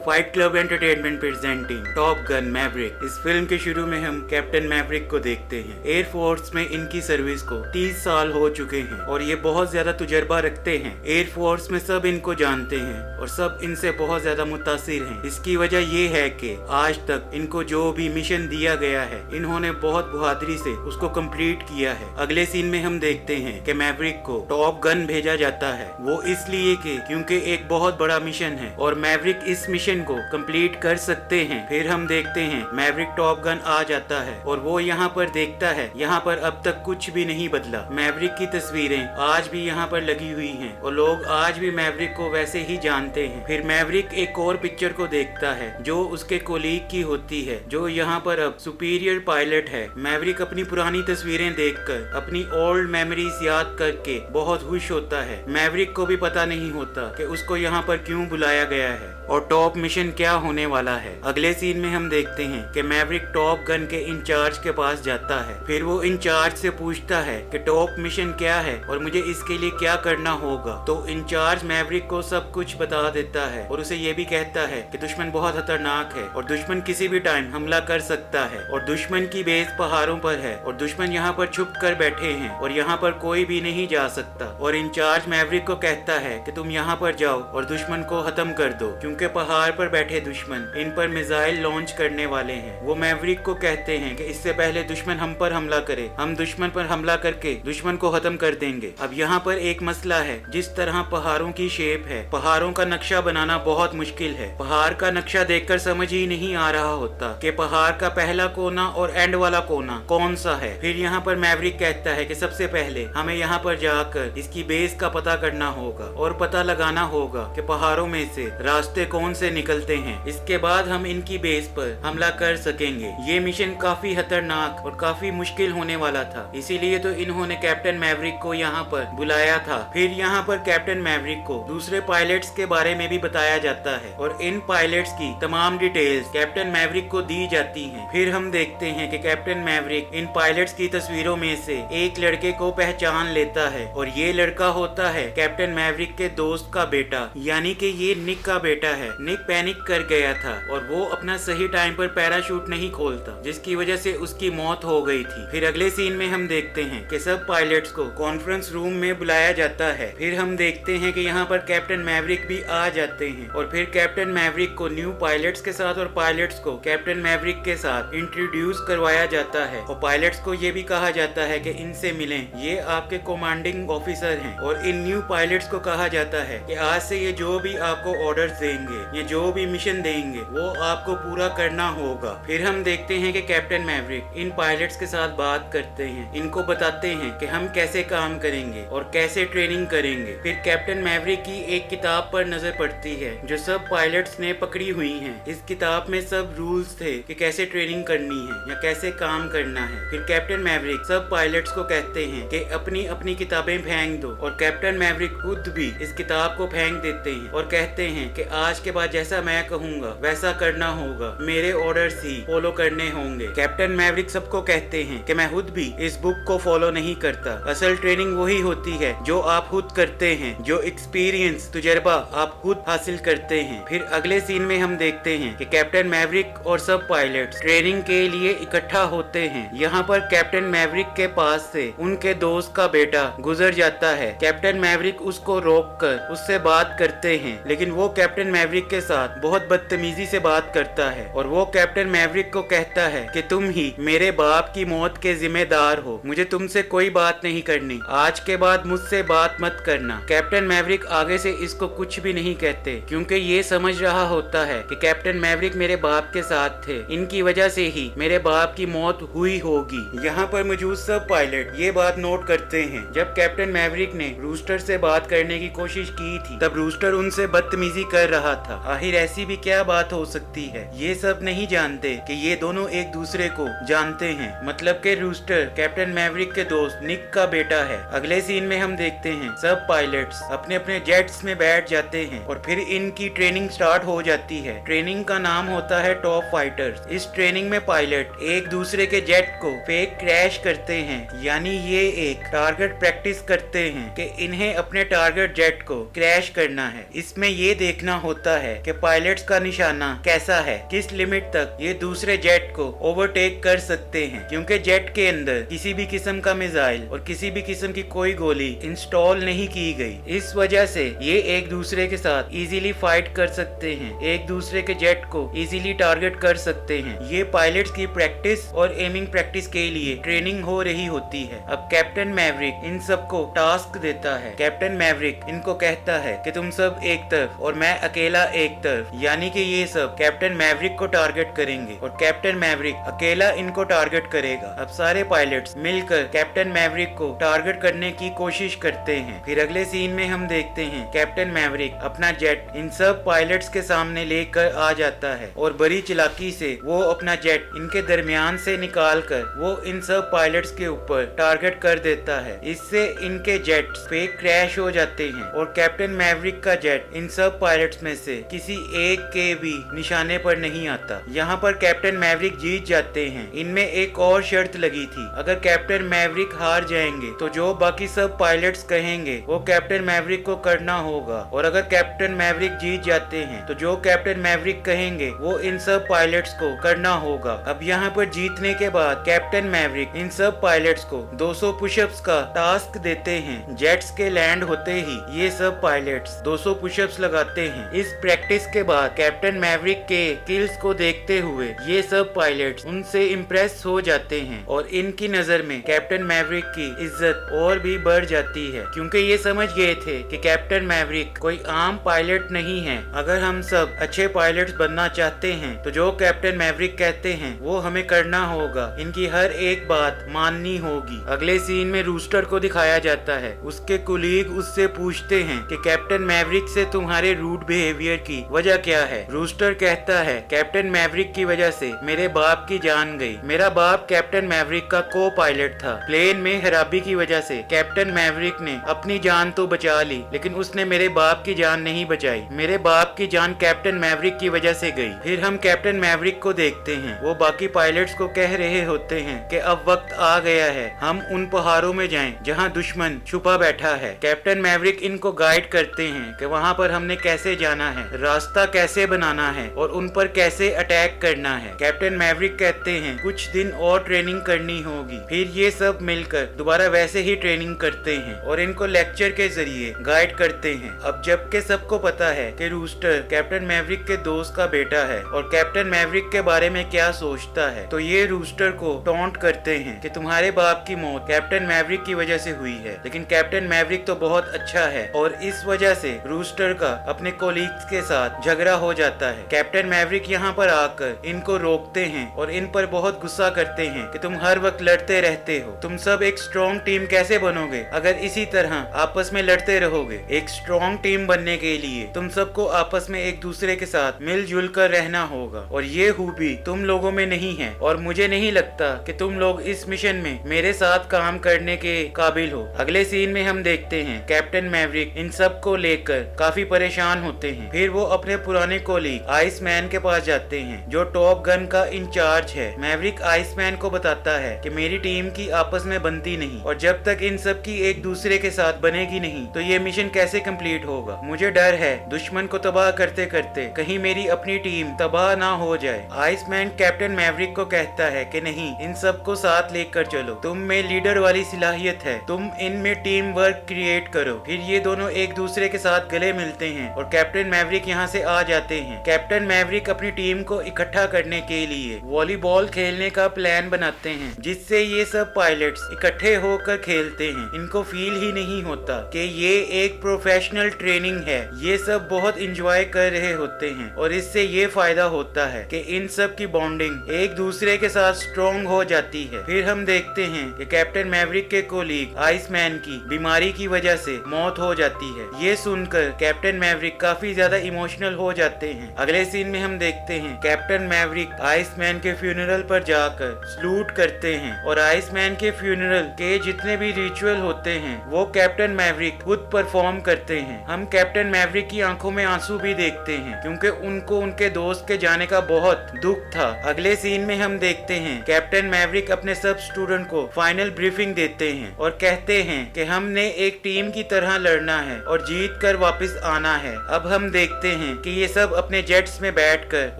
Fight club entertainment presenting top gun Maverick. इस film के शुरू में हम कैप्टन मैवरिक को देखते हैं। एयरफोर्स में इनकी सर्विस को 30 साल हो चुके हैं और ये बहुत ज्यादा तजुर्बा रखते हैं। एयरफोर्स में सब इनको जानते हैं और सब इनसे बहुत ज्यादा मुतासिर हैं। इसकी वजह ये है कि आज तक इनको जो भी मिशन दिया गया है इन्होंने बहुत बहादुरी से उसको कंप्लीट किया है। अगले सीन में हम देखते हैं कि मैवरिक को टॉप गन भेजा जाता है, वो इसलिए कि क्योंकि एक बहुत बड़ा मिशन है और मैवरिक इस मिशन को कंप्लीट कर सकते हैं। फिर हम देखते हैं मैवरिक टॉप गन आ जाता है और वो यहाँ पर देखता है यहाँ पर अब तक कुछ भी नहीं बदला। मैवरिक की तस्वीरें आज भी यहाँ पर लगी हुई हैं और लोग आज भी मैवरिक को वैसे ही जानते हैं। फिर मैवरिक एक और पिक्चर को देखता है जो उसके कोलीग की होती है, जो यहाँ पर अब सुपीरियर पायलट है। मैवरिक अपनी पुरानी तस्वीरें देखकर अपनी ओल्ड मेमोरीज याद करके बहुत खुश होता है। मैवरिक को भी पता नहीं होता कि उसको यहाँ पर क्यों बुलाया गया है और टॉप मिशन क्या होने वाला है। अगले सीन में हम देखते हैं कि मैवरिक टॉप गन के इंचार्ज के पास जाता है। फिर वो इंचार्ज से पूछता है कि टॉप मिशन क्या है और मुझे इसके लिए क्या करना होगा। तो इंचार्ज मैवरिक को सब कुछ बता देता है और उसे ये भी कहता है कि दुश्मन बहुत खतरनाक है और दुश्मन किसी भी टाइम हमला कर सकता है और दुश्मन की बेस पहाड़ों पर है और दुश्मन यहाँ पर छुप कर बैठे हैं और यहाँ पर कोई भी नहीं जा सकता। और इंचार्ज मैवरिक को कहता है कि तुम यहाँ पर जाओ और दुश्मन को खत्म कर दो, क्योंकि पहाड़ पर बैठे दुश्मन इन पर मिसाइल लॉन्च करने वाले हैं। वो मैवरिक को कहते हैं कि इससे पहले दुश्मन हम पर हमला करे, हम दुश्मन पर हमला करके दुश्मन को खत्म कर देंगे। अब यहाँ पर एक मसला है, जिस तरह पहाड़ों की शेप है, पहाड़ों का नक्शा बनाना बहुत मुश्किल है। पहाड़ का नक्शा देखकर समझ ही नहीं आ रहा होता कि पहाड़ का पहला कोना और एंड वाला कोना कौन सा है। फिर यहाँ पर मैवरिक कहता है कि सबसे पहले हमें यहाँ पर जाकर इसकी बेस का पता करना होगा और पता लगाना होगा कि पहाड़ों में से रास्ते कौन से निकलते हैं। इसके बाद हम इनकी बेस पर हमला कर सकेंगे। ये मिशन काफी खतरनाक और काफी मुश्किल होने वाला था, इसीलिए तो इन्होंने कैप्टन मैवरिक को यहाँ पर बुलाया था। फिर यहाँ पर कैप्टन मैवरिक को दूसरे पायलट्स के बारे में भी बताया जाता है और इन पायलट्स की तमाम डिटेल्स कैप्टन मैवरिक को दी जाती हैं। फिर हम देखते हैं कि कैप्टन मैवरिक इन पायलट्स की तस्वीरों में से एक लड़के को पहचान लेता है और ये लड़का होता है कैप्टन मैवरिक के दोस्त का बेटा, यानी कि ये निक का बेटा है। निक पैनिक कर गया था और वो अपना सही टाइम पर पैराशूट नहीं खोलता, जिसकी वजह से उसकी मौत हो गई थी। फिर अगले सीन में हम देखते हैं कि सब पायलट्स को कॉन्फ्रेंस रूम में बुलाया जाता है। फिर हम देखते हैं कि यहाँ पर कैप्टन मैवरिक भी आ जाते हैं और फिर कैप्टन मैवरिक को न्यू पायलट्स के साथ और पायलट्स को कैप्टन मैवरिक के साथ इंट्रोड्यूस करवाया जाता है और पायलट्स को ये भी कहा जाता है कि इनसे मिलें, ये आपके कमांडिंग ऑफिसर हैं। और इन न्यू पायलट्स को कहा जाता है कि आज से ये जो भी आपको ऑर्डर्स देंगे, ये जो भी मिशन देंगे, वो आपको पूरा करना होगा। फिर हम देखते हैं कि कैप्टन मैवरिक इन पायलट्स के साथ बात करते हैं, इनको बताते हैं कि हम कैसे काम करेंगे और कैसे ट्रेनिंग करेंगे। फिर कैप्टन मैवरिक की एक किताब पर नजर पड़ती है जो सब पायलट्स ने पकड़ी हुई है। इस किताब में सब रूल्स थे कि कैसे ट्रेनिंग करनी है या कैसे काम करना है। फिर कैप्टन मैवरिक सब पायलट्स को कहते हैं कि अपनी अपनी किताबें फेंक दो और कैप्टन मैवरिक खुद भी इस किताब को फेंक देते हैं और कहते हैं कि आज के बाद जैसा मैं कहूँगा वैसा करना होगा, मेरे ऑर्डर्स ही फॉलो करने होंगे। कैप्टन मैवरिक सबको कहते हैं कि मैं खुद भी इस बुक को फॉलो नहीं करता। असल ट्रेनिंग वही होती है जो आप खुद करते हैं, जो एक्सपीरियंस तजुर्बा आप खुद हासिल करते हैं। फिर अगले सीन में हम देखते हैं कि कैप्टन मैवरिक और सब पायलट्स ट्रेनिंग के लिए इकट्ठा होते हैं। यहाँ पर कैप्टन मैवरिक के पास से उनके दोस्त का बेटा गुजर जाता है। कैप्टन मैवरिक उसको रोककर उससे बात करते हैं, लेकिन वो कैप्टन मैवरिक के साथ बहुत बदतमीजी से बात करता है और वो कैप्टन मैवरिक को कहता है कि तुम ही मेरे बाप की मौत के जिम्मेदार हो, मुझे तुमसे कोई बात नहीं करनी, आज के बाद मुझसे बात मत करना। कैप्टन मैवरिक आगे से इसको कुछ भी नहीं कहते, क्योंकि ये समझ रहा होता है कि कैप्टन मैवरिक मेरे बाप के साथ थे, इनकी वजह से ही मेरे बाप की मौत हुई होगी। यहाँ पर मौजूद सब पायलट ये बात नोट करते हैं। जब कैप्टन मैवरिक ने रूस्टर से बात करने की कोशिश की थी तब रूस्टर उनसे बदतमीजी कर रहा था। आखिर ऐसी भी क्या बात हो सकती है। ये सब नहीं जानते कि ये दोनों एक दूसरे को जानते हैं, मतलब के रूस्टर कैप्टन मैवरिक के दोस्त निक का बेटा है। अगले सीन में हम देखते हैं सब पायलट्स अपने अपने जेट्स में बैठ जाते हैं और फिर इनकी ट्रेनिंग स्टार्ट हो जाती है। ट्रेनिंग का नाम होता है टॉप फाइटर्स। इस ट्रेनिंग में पायलट एक दूसरे के जेट को फेक क्रैश करते हैं, यानी ये एक टारगेट प्रैक्टिस करते हैं कि इन्हें अपने टारगेट जेट को क्रैश करना है। इसमें ये देखना होता है कि पायलट्स का निशाना कैसा है, किस लिमिट तक ये दूसरे जेट को ओवरटेक कर सकते हैं, क्योंकि जेट के अंदर किसी भी किस्म का मिसाइल और किसी भी किस्म की कोई गोली इंस्टॉल नहीं की गई। इस वजह से ये एक दूसरे के साथ इजीली फाइट कर सकते हैं, एक दूसरे के जेट को इजीली टारगेट कर सकते हैं। ये पायलट्स की प्रैक्टिस और एमिंग प्रैक्टिस के लिए ट्रेनिंग हो रही होती है। अब कैप्टन मैवरिक इन सबको टास्क देता है। कैप्टन मैवरिक इनको कहता है कि तुम सब एक तरफ और मैं अकेला एक तरफ, यानी कि ये सब कैप्टन मैवरिक को टारगेट करेंगे और कैप्टन मैवरिक अकेला इनको टारगेट करेगा। अब सारे पायलट्स मिलकर कैप्टन मैवरिक को टारगेट करने की कोशिश करते हैं। फिर अगले सीन में हम देखते हैं कैप्टन मैवरिक अपना जेट इन सब पायलट्स के सामने लेकर आ जाता है और बड़ी चालाकी से वो अपना जेट इनके दरमियान से निकाल कर वो इन सब पायलट्स के ऊपर टारगेट कर देता है। इससे इनके जेट्स पे क्रैश हो जाते हैं और कैप्टन मैवरिक का जेट इन सब पायलट्स में से किसी एक के भी निशाने पर नहीं आता। यहाँ पर कैप्टन मैवरिक जीत जाते हैं। इनमें एक और शर्त लगी थी, अगर कैप्टन मैवरिक हार जाएंगे तो जो बाकी सब पायलट्स कहेंगे वो कैप्टन मैवरिक को करना होगा, और अगर कैप्टन मैवरिक जीत जाते हैं तो जो कैप्टन मैवरिक कहेंगे वो इन सब पायलट्स को करना होगा। अब यहाँ पर जीतने के बाद कैप्टन मैवरिक इन सब पायलट्स को 200 पुशअप्स का टास्क देते हैं। जेट्स के लैंड होते ही ये सब पायलट्स 200 पुशअप्स लगाते हैं। इस प्रैक्टिस के बाद कैप्टन मैवरिक के स्किल्स को देखते हुए ये सब पायलट्स उनसे इम्प्रेस हो जाते हैं और इनकी नजर में कैप्टन मैवरिक की इज्जत और भी बढ़ जाती है, क्योंकि ये समझ गए थे कि कैप्टन मैवरिक कोई आम पायलट नहीं है। अगर हम सब अच्छे पायलट्स बनना चाहते हैं तो जो कैप्टन मैवरिक कहते हैं वो हमें करना होगा, इनकी हर एक बात माननी होगी। अगले सीन में रूस्टर को दिखाया जाता है। उसके कुलीग उससे पूछते हैं कि कैप्टन मैवरिक से तुम्हारे रूड बिहेवियर की वजह क्या है। रूस्टर कहता है कैप्टन मैवरिक की वजह से मेरे बाप की जान गई। मेरा बाप कैप्टन मैवरिक का को पायलट था। प्लेन में खराबी की वजह से कैप्टन मैवरिक ने अपनी जान तो बचा ली, लेकिन उसने मेरे बाप की जान नहीं बचाई। मेरे बाप की जान कैप्टन मैवरिक की वजह से गई। फिर हम कैप्टन मैवरिक को देखते हैं, वो बाकी पायलट्स को कह रहे होते हैं कि अब वक्त आ गया है, हम उन पहाड़ों में जाएं जहां दुश्मन छुपा बैठा है। कैप्टन मैवरिक इनको गाइड करते हैं कि वहां पर हमने कैसे जाना है, रास्ता कैसे बनाना है और उन पर कैसे अटैक करना है। कैप्टन मैवरिक कहते हैं कुछ दिन और ट्रेनिंग करनी होगी। फिर ये सब मिलकर दोबारा वैसे ही ट्रेनिंग करते हैं और इनको लेक्चर के जरिए गाइड करते हैं। अब जबकि सबको पता है कि रूस्टर कैप्टन मैवरिक के दोस्त का बेटा है और कैप्टन मैवरिक के बारे में क्या सोचता है, तो ये रूस्टर को टॉन्ट करते हैं कि तुम्हारे बाप की मौत कैप्टन मैवरिक की वजह से हुई है, लेकिन कैप्टन मैवरिक तो बहुत अच्छा है। और इस वजह से रूस्टर का अपने कोलीग्स के साथ झगड़ा हो जाता है। कैप्टन मैवरिक यहाँ पर आकर इनको रोकते हैं और इन पर बहुत गुस्सा करते हैं कि तुम हर वक्त लड़ते रहते हो, तुम सब एक स्ट्रॉन्ग टीम कैसे बनोगे अगर इसी तरह आपस में लड़ते रहोगे। एक स्ट्रॉन्ग टीम बनने के लिए तुम सबको आपस में एक दूसरे के साथ मिलजुल कर रहना होगा, और ये खूबी तुम लोगों में नहीं है और मुझे नहीं लगता कि तुम लोग इस मिशन में मेरे साथ काम करने के काबिल हो। अगले सीन में हम देखते हैं कैप्टन मैवरिक इन सब को लेकर काफी परेशान होते हैं। फिर वो अपने पुराने कोलीग आइसमैन के पास जाते हैं जो टॉप गन का इंचार्ज है। मैवरिक आइसमैन को बताता है कि मेरी टीम की आपस में बनती नहीं और जब तक इन सब की एक दूसरे के साथ बनेगी नहीं तो ये मिशन कैसे कंप्लीट होगा। मुझे डर है दुश्मन को तबाह करते करते कहीं मेरी अपनी टीम तबाह ना हो जाए। आइसमैन कैप्टन मैवरिक को कहता है कि नहीं, इन सबको साथ लेकर चलो, तुम में लीडर वाली सलाहियत है, तुम इनमें टीम वर्क क्रिएट करो। फिर ये दोनों एक दूसरे के साथ गले मिलते हैं और कैप्टन मैवरिक यहाँ से आ जाते हैं। कैप्टन मैवरिक अपनी टीम को इकट्ठा करने के लिए वॉलीबॉल खेलने का प्लान बनाते हैं, जिससे ये सब पायलट्स इकट्ठे होकर खेलते हैं। इनको फील ही नहीं होता कि ये एक प्रोफेशनल ट्रेनिंग है। ये सब बहुत इंजॉय कर रहे होते हैं और इससे ये फायदा होता है कि इन सब की बॉन्डिंग एक दूसरे के साथ स्ट्रॉन्ग हो जाती है। फिर हम देखते हैं कि कैप्टन मैवरिक के कोलीग आइसमैन की बीमारी की वजह से मौत हो जाती है। ये सुनकर कैप्टन मैवरिक काफी ज्यादा इमोशनल हो जाते हैं। अगले सीन में हम देखते हैं कैप्टन मैवरिक आइसमैन के फ्यूनरल पर जाकर सलूट करते हैं और आइसमैन के फ्यूनरल के जितने भी रिचुअल होते हैं वो कैप्टन मैवरिक खुद परफॉर्म करते हैं। हम कैप्टन मैवरिक की आंखों में आंसू भी देखते हैं क्योंकि उनको उनके दोस्त के जाने का बहुत दुख था। अगले सीन में हम देखते हैं कैप्टन मैवरिक अपने सब स्टूडेंट को फाइनल ब्रीफिंग देते हैं और कहते हैं कि हमने एक टीम की तरह लड़ना है और जीत कर वापस आना है। अब हम देखते हैं कि ये सब अपने जेट्स में बैठकर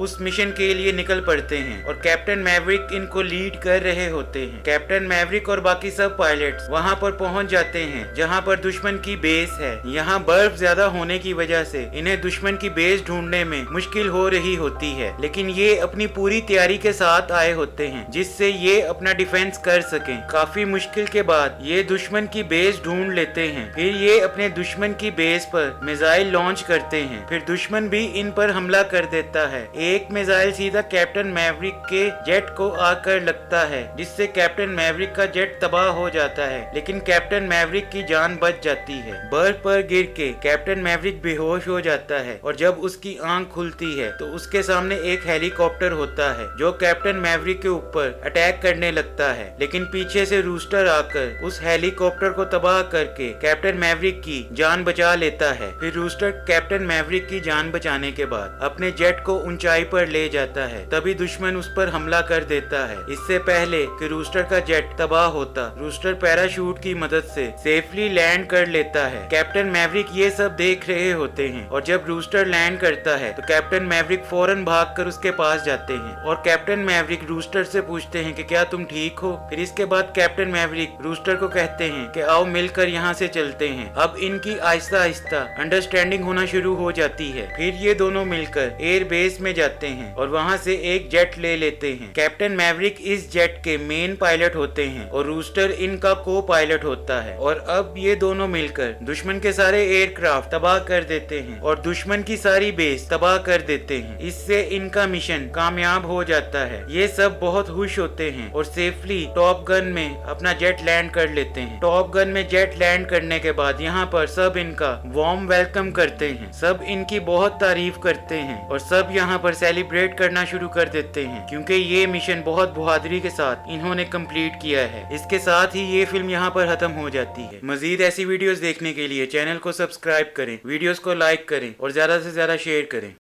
उस मिशन के लिए निकल पड़ते हैं और कैप्टन मैवरिक इनको लीड कर रहे होते हैं। कैप्टन मैवरिक और बाकी सब पायलट्स वहां पर पहुंच जाते हैं जहां पर दुश्मन की बेस है। यहाँ बर्फ ज्यादा होने की वजह से इन्हें दुश्मन की बेस ढूंढने में मुश्किल हो रही होती है, लेकिन ये अपनी पूरी तैयारी के साथ आए होते हैं जिससे ये अपना डिफेंस कर सकें। काफी मुश्किल के बाद ये दुश्मन की बेस ढूंढ लेते हैं। फिर ये अपने दुश्मन की बेस पर मिसाइल लॉन्च करते हैं। फिर दुश्मन भी इन पर हमला कर देता है। एक मिसाइल सीधा कैप्टन मैवरिक के जेट को आकर लगता है जिससे कैप्टन मैवरिक का जेट तबाह हो जाता है, लेकिन कैप्टन मैवरिक की जान बच जाती है। बर्फ पर गिर के कैप्टन मैवरिक बेहोश हो जाता है और जब उसकी आंख खुलती है तो उसके सामने एक हेलीकॉप्टर होता है जो कैप्टन मैवरिक के ऊपर अटैक करने लगता है, लेकिन पीछे से रूस्टर आकर उस हेलीकॉप्टर को तबाह करके कैप्टन मैवरिक की जान बचा लेता है। फिर रूस्टर कैप्टन मैवरिक की जान बचाने के बाद अपने जेट को ऊंचाई पर ले जाता है। तभी दुश्मन उस पर हमला कर देता है। इससे पहले कि रूस्टर का जेट तबाह होता, रूस्टर पैराशूट की मदद से सेफली लैंड कर लेता है। कैप्टन मैवरिक ये सब देख रहे होते हैं और जब रूस्टर लैंड करता है तो कैप्टन मैवरिक फौरन भागकर उसके पास जाते हैं और कैप्टन मैवरिक रूस्टर से पूछते हैं कि क्या तुम ठीक हो। फिर इसके बाद कैप्टन मैवरिक रूस्टर को कहते हैं कि आओ मिलकर यहाँ से चलते हैं। अब इनकी आहिस्ता आहिस्ता अंडरस्टैंडिंग होना शुरू हो जाती है। फिर ये दोनों मिलकर एयर बेस में जाते हैं और वहाँ से एक जेट ले लेते हैं। कैप्टन मैवरिक इस जेट के मेन पायलट होते हैं और रूस्टर इनका को पायलट होता है और अब ये दोनों मिलकर दुश्मन के सारे एयरक्राफ्ट तबाह कर देते हैं और दुश्मन की सारी बेस तबाह कर देते हैं। इससे इनका मिशन कामयाब हो जाता है। ये सब बहुत खुश होते हैं और सेफली टॉप गन में अपना जेट लैंड कर लेते हैं। टॉप गन में जेट लैंड करने के बाद यहाँ पर सब इनका वार्म वेलकम करते हैं। सब इनकी बहुत तारीफ करते हैं और सब यहाँ पर सेलिब्रेट करना शुरू कर देते हैं क्योंकि ये मिशन बहुत बहादुरी के साथ इन्होंने कंप्लीट किया है। इसके साथ ही ये फिल्म यहाँ पर खत्म हो जाती है। मजीद ऐसी वीडियोस देखने के लिए चैनल को सब्सक्राइब करें, वीडियोस को लाइक करें और ज्यादा से ज्यादा शेयर करें।